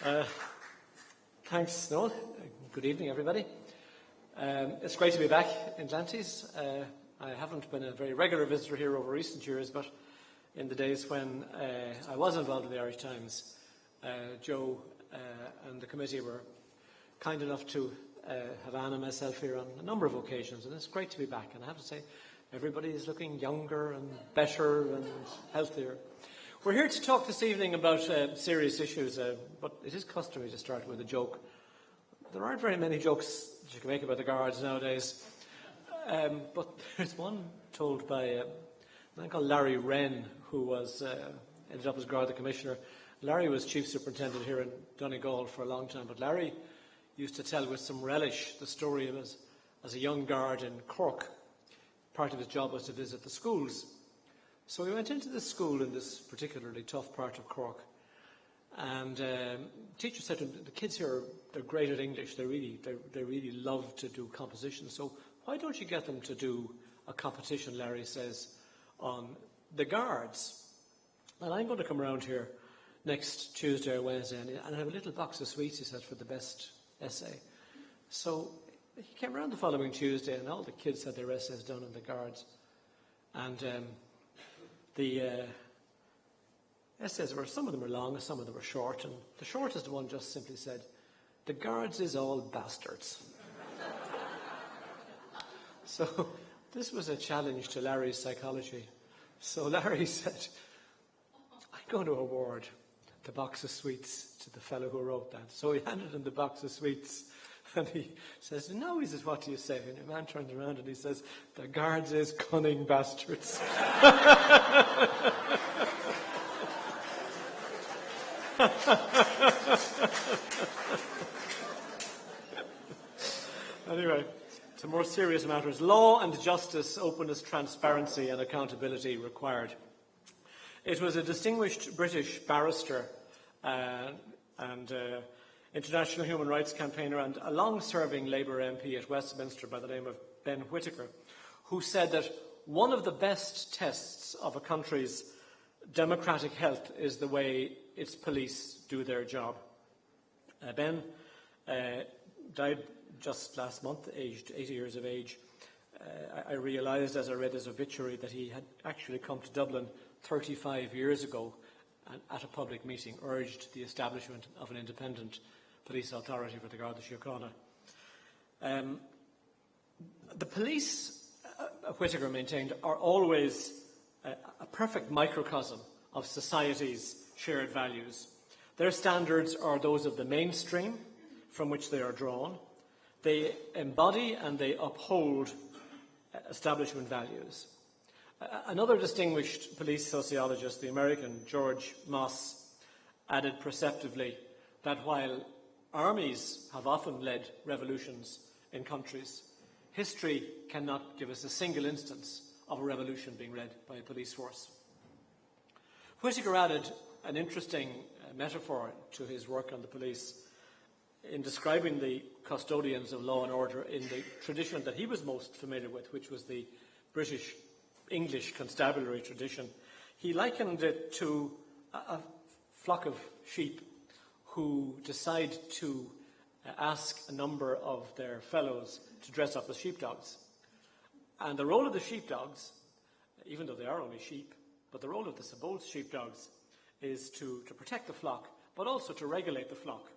Uh, Thanks, Noel. Good evening, everybody. It's great to be back in Glanties. I haven't been a very regular visitor here over recent years, but in the days when I was involved in the Irish Times, Joe and the committee were kind enough to have Anne and myself here on a number of occasions, and it's great to be back. And I have to say, everybody is looking younger and better and healthier. We're here to talk this evening about serious issues, but it is customary to start with a joke. There aren't very many jokes that you can make about the Guards nowadays, but there's one told by a man called Larry Wren, who was ended up as Garda Commissioner. Larry was Chief Superintendent here in Donegal for a long time, but Larry used to tell with some relish the story of as a young guard in Cork. Part of his job was to visit the schools. So we went into this school in this particularly tough part of Cork, and the teacher said to him, the kids here, they're great at English, they really love to do composition, so why don't you get them to do a competition, Larry says, on the Guards? And I'm going to come around here next Tuesday or Wednesday and have a little box of sweets, he said, for the best essay. So he came around the following Tuesday and all the kids had their essays done on the Guards. And the essays some of them were long and some of them were short, and the shortest one just simply said, "The Guards is all bastards." So this was a challenge to Larry's psychology. So Larry said, "I'm going to award the box of sweets to the fellow who wrote that." So he handed him the box of sweets, and he says, "No," he says, "what do you say?" And the man turns around and he says, "The Guards is cunning bastards." Anyway, to more serious matters. Law and justice, openness, transparency and accountability required. It was a distinguished British barrister and international human rights campaigner and a long-serving Labour MP at Westminster by the name of Ben Whittaker, who said that one of the best tests of a country's democratic health is the way its police do their job. Ben died just last month, aged 80 years of age. I realised as I read his obituary that he had actually come to Dublin 35 years ago and at a public meeting urged the establishment of an independent police authority for the Garda Síochána. The police, Whittaker maintained, are always a perfect microcosm of society's shared values. Their standards are those of the mainstream from which they are drawn. They embody and they uphold establishment values. Another distinguished police sociologist, the American George Moss, added perceptively that while armies have often led revolutions in countries, history cannot give us a single instance of a revolution being led by a police force. Whittaker added an interesting metaphor to his work on the police in describing the custodians of law and order in the tradition that he was most familiar with, which was the British English constabulary tradition. He likened it to a flock of sheep who decide to ask a number of their fellows to dress up as sheepdogs. And the role of the sheepdogs, even though they are only sheep, but the role of the supposed sheepdogs is to protect the flock, but also to regulate the flock.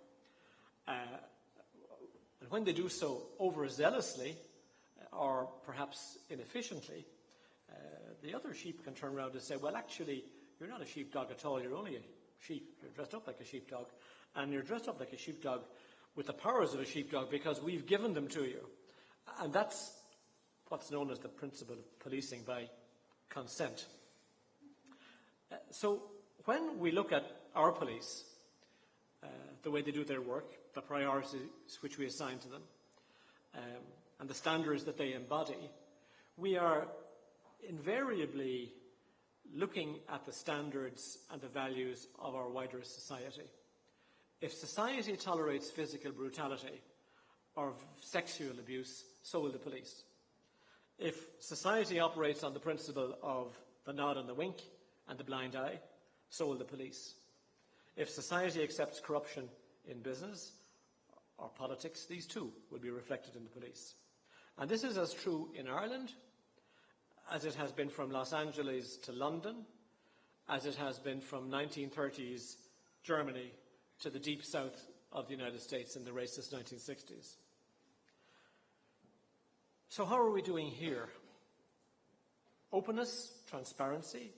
And when they do so overzealously, or perhaps inefficiently, the other sheep can turn around and say, well, actually, you're not a sheepdog at all, you're only a sheep. You're dressed up like a sheepdog, and you're dressed up like a sheepdog with the powers of a sheepdog because we've given them to you. And that's what's known as the principle of policing by consent. So when we look at our police, the way they do their work, the priorities which we assign to them, and the standards that they embody, we are invariably looking at the standards and the values of our wider society. If society tolerates physical brutality or sexual abuse, so will the police. If society operates on the principle of the nod and the wink and the blind eye, so will the police. If society accepts corruption in business or politics, these too will be reflected in the police. And this is as true in Ireland as it has been from Los Angeles to London, as it has been from 1930s Germany to the deep south of the United States in the racist 1960s. So how are we doing here? Openness, transparency,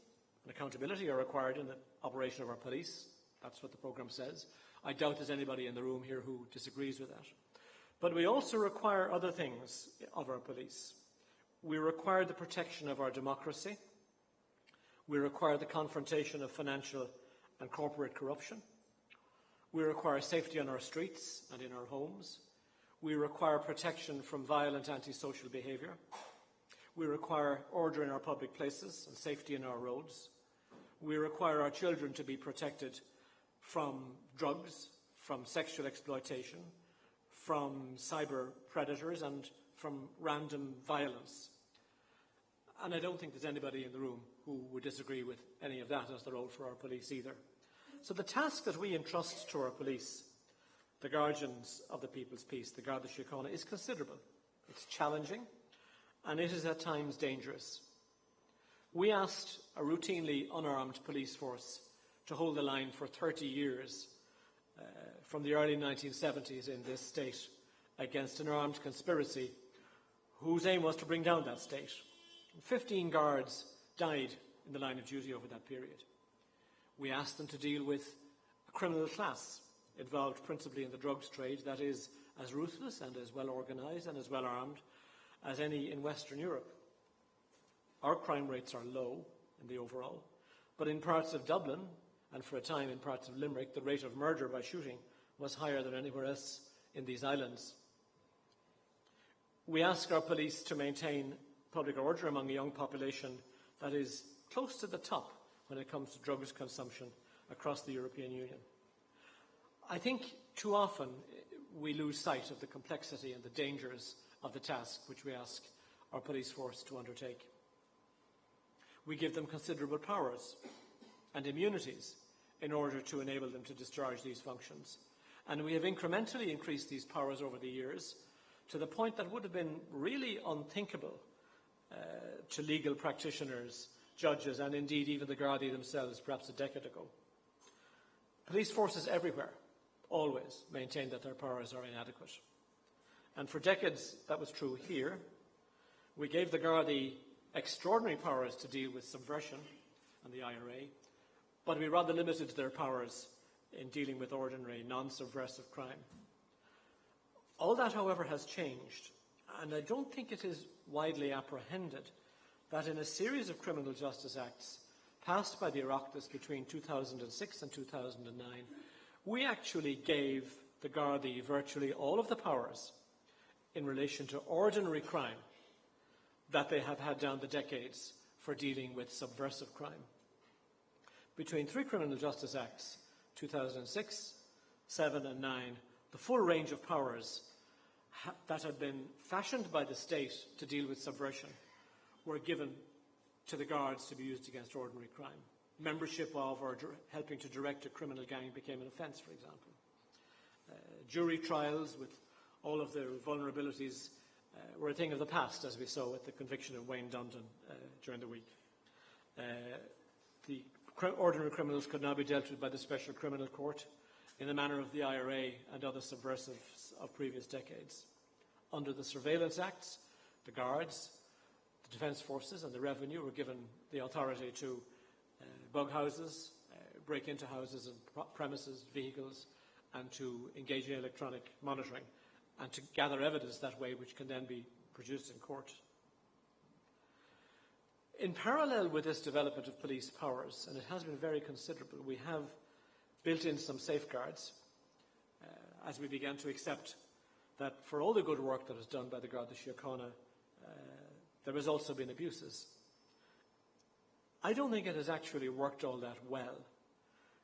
and accountability are required in the operation of our police. That's what the programme says. I doubt there's anybody in the room here who disagrees with that. But we also require other things of our police. We require the protection of our democracy. We require the confrontation of financial and corporate corruption. We require safety on our streets and in our homes. We require protection from violent antisocial behaviour. We require order in our public places and safety in our roads. We require our children to be protected from drugs, from sexual exploitation, from cyber predators and from random violence. And I don't think there's anybody in the room who would disagree with any of that as the role for our police either. So the task that we entrust to our police, the guardians of the people's peace, the Garda Síochána, is considerable. It's challenging and it is at times dangerous. We asked a routinely unarmed police force to hold the line for 30 years from the early 1970s in this state against an armed conspiracy whose aim was to bring down that state. 15 guards died in the line of duty over that period. We asked them to deal with a criminal class involved principally in the drugs trade that is as ruthless and as well organised and as well armed as any in Western Europe. Our crime rates are low in the overall, but in parts of Dublin and for a time in parts of Limerick, the rate of murder by shooting was higher than anywhere else in these islands. We ask our police to maintain public order among a young population that is close to the top when it comes to drugs consumption across the European Union. I think too often we lose sight of the complexity and the dangers of the task which we ask our police force to undertake. We give them considerable powers and immunities in order to enable them to discharge these functions. And we have incrementally increased these powers over the years to the point that would have been really unthinkable to legal practitioners, judges, and indeed even the Gardaí themselves perhaps a decade ago. Police forces everywhere always maintain that their powers are inadequate. And for decades that was true here. We gave the Gardaí extraordinary powers to deal with subversion and the IRA, but we rather limited their powers in dealing with ordinary non-subversive crime. All that, however, has changed, and I don't think it is widely apprehended that in a series of criminal justice acts passed by the Oireachtas between 2006 and 2009, we actually gave the Gardaí virtually all of the powers in relation to ordinary crime that they have had down the decades for dealing with subversive crime. Between three criminal justice acts, 2006, 7 and 9, the full range of powers that had been fashioned by the state to deal with subversion were given to the guards to be used against ordinary crime. Membership of or helping to direct a criminal gang became an offence, for example. Jury trials with all of their vulnerabilities were a thing of the past, as we saw with the conviction of Wayne Dundon during the week. The ordinary criminals could now be dealt with by the Special Criminal Court in the manner of the IRA and other subversives of previous decades. Under the Surveillance Acts, the Guards, the Defence Forces and the Revenue were given the authority to bug houses, break into houses and premises, vehicles, and to engage in electronic monitoring and to gather evidence that way which can then be produced in court. In parallel with this development of police powers, and it has been very considerable, we have built in some safeguards as we began to accept that for all the good work that was done by the Garda Síochána, there has also been abuses. I don't think it has actually worked all that well.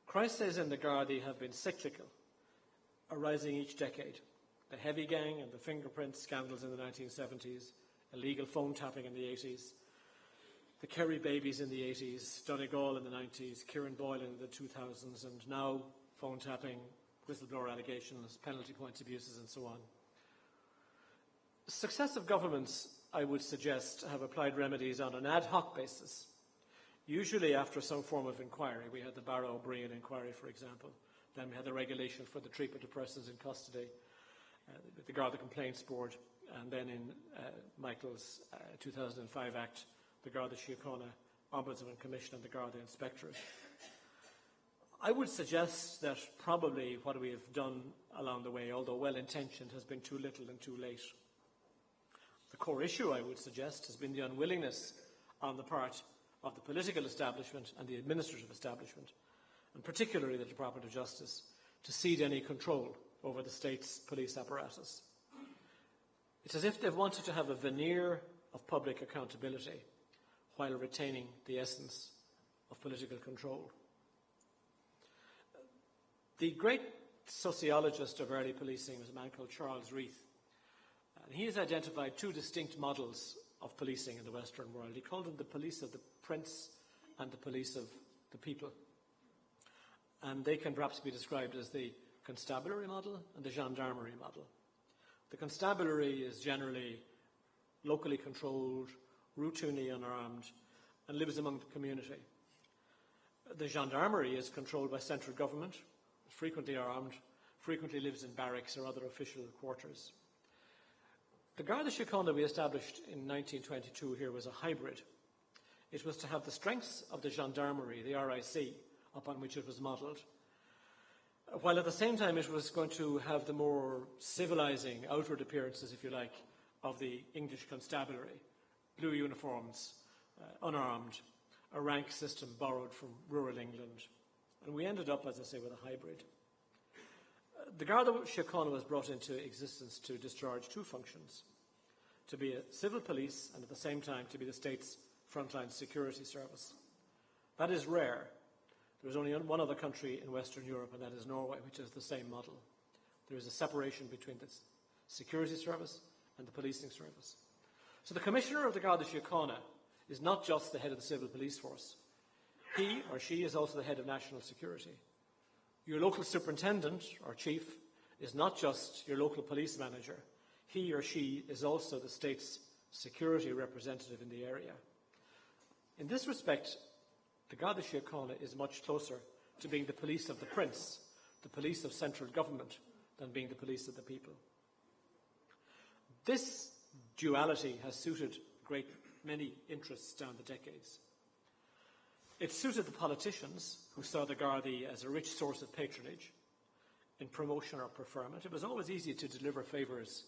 Crises in the Gardaí have been cyclical, arising each decade. The heavy gang and the fingerprint scandals in the 1970s, illegal phone tapping in the 80s, the Kerry babies in the 80s, Donegal in the 90s, Kieran Boylan in the 2000s, and now phone tapping whistleblower allegations, penalty points abuses and so on. Successive governments, I would suggest, have applied remedies on an ad hoc basis, usually after some form of inquiry. We had the Barrow O'Brien inquiry, for example. Then we had the regulation for the treatment of persons in custody, the Garda Complaints Board, and then in Michael's 2005 Act, the Garda Síochána Ombudsman Commission and the Garda Inspectorate. I would suggest that probably what we have done along the way, although well-intentioned, has been too little and too late. The core issue, I would suggest, has been the unwillingness on the part of the political establishment and the administrative establishment, and particularly the Department of Justice, to cede any control over the state's police apparatus. It's as if they've wanted to have a veneer of public accountability while retaining the essence of political control. The great sociologist of early policing was a man called Charles Reith. And he has identified two distinct models of policing in the Western world. He called them the police of the prince and the police of the people. And they can perhaps be described as the constabulary model and the gendarmerie model. The constabulary is generally locally controlled, routinely unarmed, and lives among the community. The gendarmerie is controlled by central government, frequently armed, frequently lives in barracks or other official quarters. The Garda Síochána we established in 1922 here was a hybrid. It was to have the strengths of the gendarmerie, the RIC, upon which it was modelled, while at the same time it was going to have the more civilising outward appearances, if you like, of the English constabulary, blue uniforms, unarmed, a rank system borrowed from rural England. And we ended up, as I say, with a hybrid. The Garda Síochána was brought into existence to discharge two functions: to be a civil police and at the same time to be the state's frontline security service. That is rare. There is only one other country in Western Europe, and that is Norway, which has the same model. There is a separation between the security service and the policing service. So the Commissioner of the Garda Síochána is not just the head of the civil police force. He or she is also the head of national security. Your local superintendent or chief is not just your local police manager. He or she is also the state's security representative in the area. In this respect, the Garda Síochána is much closer to being the police of the prince, the police of central government, than being the police of the people. This duality has suited a great many interests down the decades. It suited the politicians who saw the Gardaí as a rich source of patronage in promotion or preferment. It was always easy to deliver favours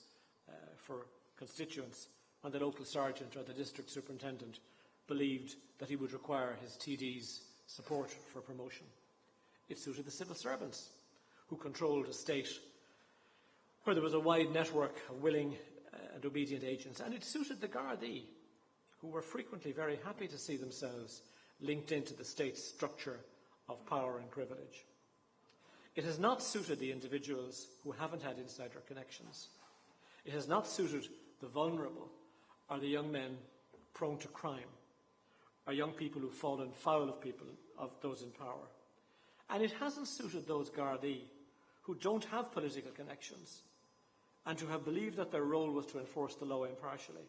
for constituents when the local sergeant or the district superintendent believed that he would require his TD's support for promotion. It suited the civil servants who controlled a state where there was a wide network of willing and obedient agents. And it suited the Gardaí, who were frequently very happy to see themselves linked into the state's structure of power and privilege. It has not suited the individuals who haven't had insider connections. It has not suited the vulnerable or the young men prone to crime or young people who've fallen foul of people, of those in power. And it hasn't suited those Gardaí who don't have political connections and who have believed that their role was to enforce the law impartially.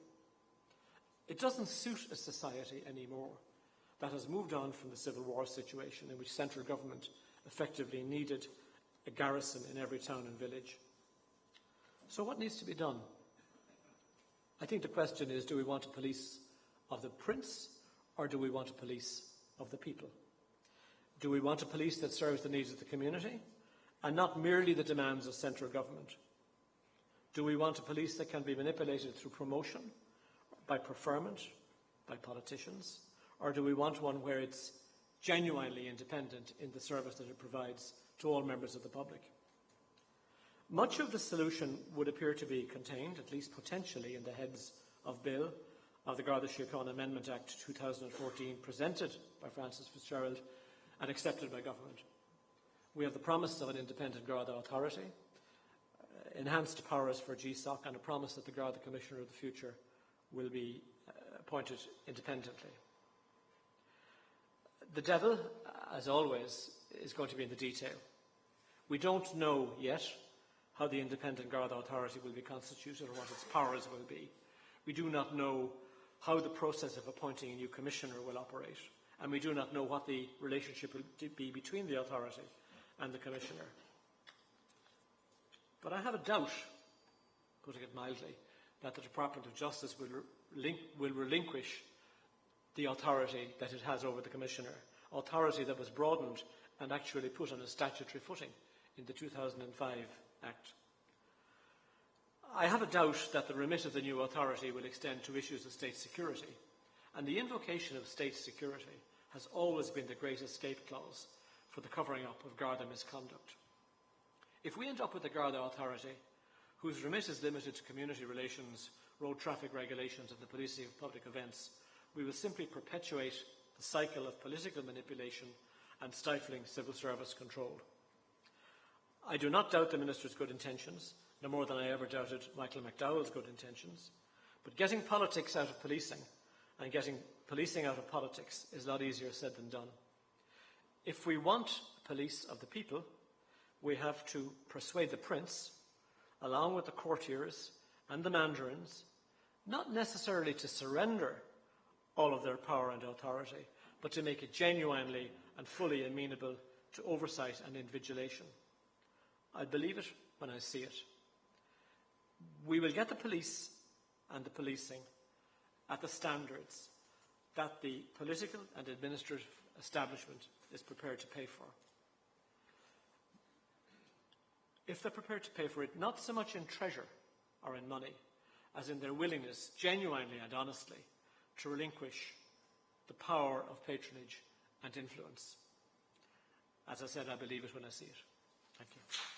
It doesn't suit a society anymore that has moved on from the Civil War situation in which central government effectively needed a garrison in every town and village. So what needs to be done? I think the question is, do we want a police of the prince or do we want a police of the people? Do we want a police that serves the needs of the community and not merely the demands of central government? Do we want a police that can be manipulated through promotion, by preferment, by politicians? Or do we want one where it's genuinely independent in the service that it provides to all members of the public? Much of the solution would appear to be contained, at least potentially, in the heads of bill of the Garda Síochána Amendment Act 2014, presented by Francis Fitzgerald and accepted by government. We have the promise of an independent Garda authority, enhanced powers for GSOC, and a promise that the Garda Commissioner of the future will be appointed independently. The devil, as always, is going to be in the detail. We don't know yet how the Independent Garda Authority will be constituted or what its powers will be. We do not know how the process of appointing a new commissioner will operate, and we do not know what the relationship will be between the authority and the commissioner. But I have a doubt, putting it mildly, that the Department of Justice will relinquish the authority that it has over the commissioner, authority that was broadened and actually put on a statutory footing in the 2005 Act. I have a doubt that the remit of the new authority will extend to issues of state security, and the invocation of state security has always been the great escape clause for the covering up of Garda misconduct. If we end up with a Garda authority whose remit is limited to community relations, road traffic regulations and the policing of public events, we will simply perpetuate the cycle of political manipulation and stifling civil service control. I do not doubt the Minister's good intentions, no more than I ever doubted Michael McDowell's good intentions, but getting politics out of policing and getting policing out of politics is a lot easier said than done. If we want police of the people, we have to persuade the Prince, along with the courtiers and the mandarins, not necessarily to surrender all of their power and authority, but to make it genuinely and fully amenable to oversight and invigilation. I believe it when I see it. We will get the police and the policing at the standards that the political and administrative establishment is prepared to pay for. If they're prepared to pay for it, not so much in treasure or in money, as in their willingness, genuinely and honestly, to relinquish the power of patronage and influence. As I said, I believe it when I see it. Thank you.